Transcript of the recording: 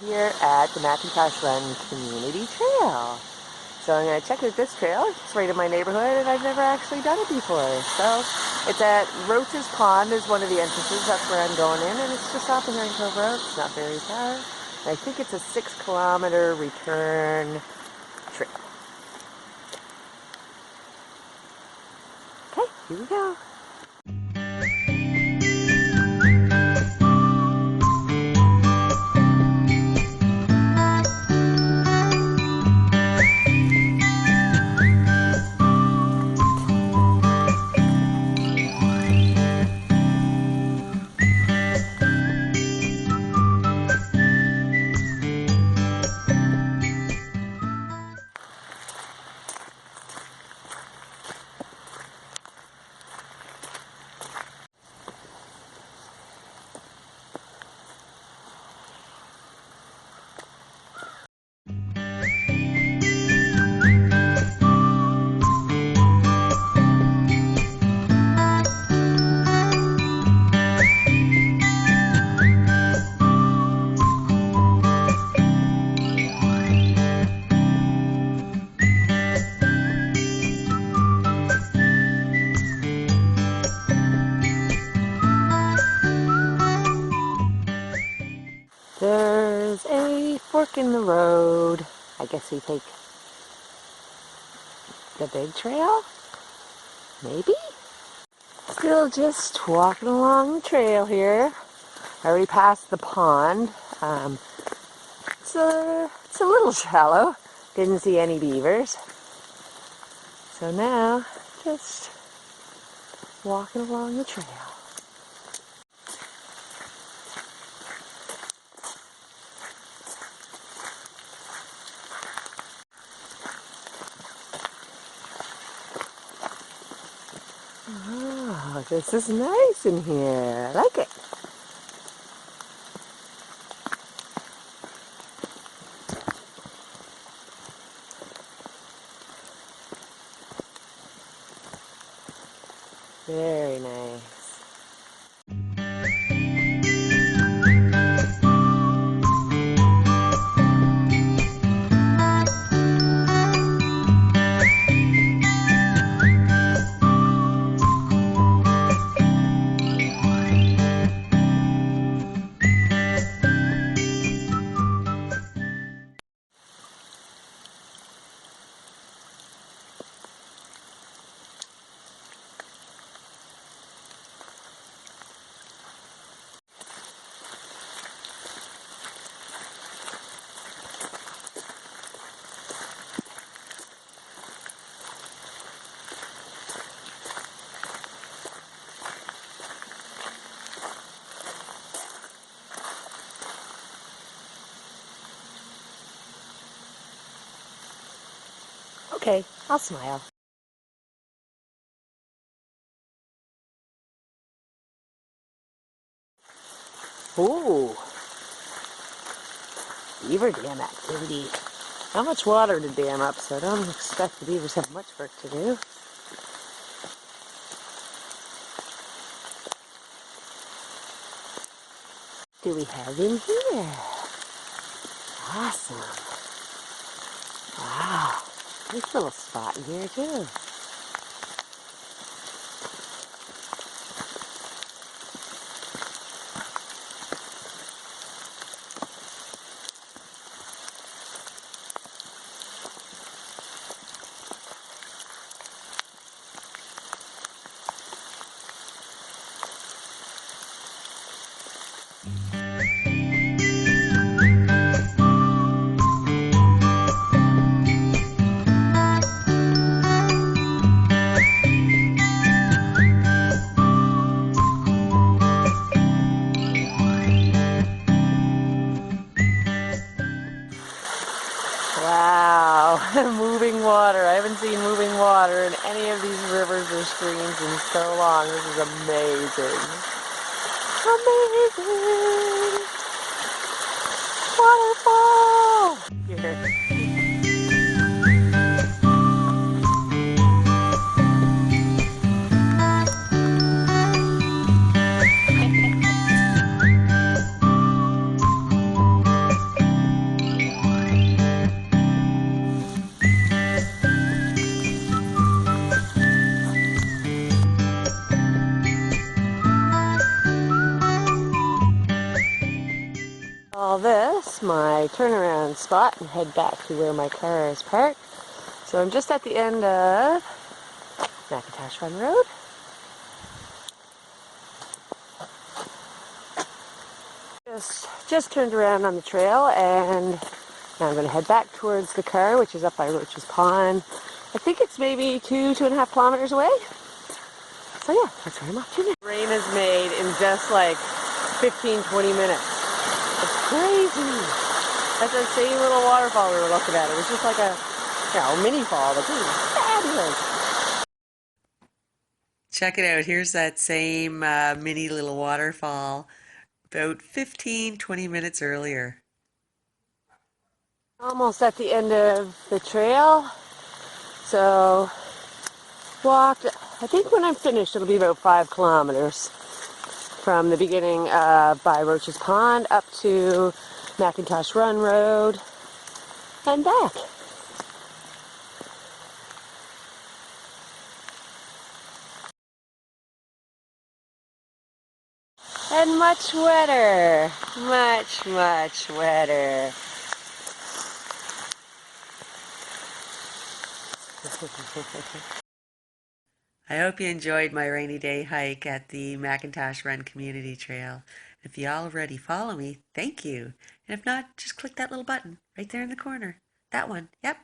Here at the MacIntosh Run Community Trail. So I'm going to check out this trail. It's right in my neighborhood and I've never actually done it before. So it's at Roaches Pond is one of the entrances. That's where I'm going in, and it's just off the Herring Cove Road. It's not very far. And I think it's a 6-kilometer return trail. Okay, here we go. There's a fork in the road. I guess we take the big trail? Maybe? Still just walking along the trail here. I already passed the pond. It's a little shallow. Didn't see any beavers. So now, just walking along the trail. Oh, this is nice in here. I like it. Very nice. Okay, I'll smile. Ooh, beaver dam activity. Not much water to dam up, so I don't expect the beavers have much work to do. Do we have in here? Awesome. Wow, nice little spot in here too. Wow, moving water. I haven't seen moving water in any of these rivers or streams in so long. This is amazing. Amazing! Waterfall! Here. this my turnaround spot and head back to where my car is parked. So I'm just at the end of MacIntosh Run Road. Just turned around on the trail, and now I'm going to head back towards the car, which is up by Roaches Pond. I think it's maybe 2.5 kilometers away. So yeah, that's where I'm up to. Rain is made in just like 15-20 minutes. It's crazy. That's the same little waterfall we were looking at. It was just like a, mini fall, but this is fabulous. Check it out. Here's that same mini little waterfall about 15-20 minutes earlier. Almost at the end of the trail. So walked, I think when I'm finished it'll be about 5 kilometers from the beginning by Roaches Pond up to MacIntosh Run Road and back. And much wetter. Much, much wetter. I hope you enjoyed my rainy day hike at the MacIntosh Run Community Trail. If you already follow me, thank you. And if not, just click that little button right there in the corner. That one. Yep.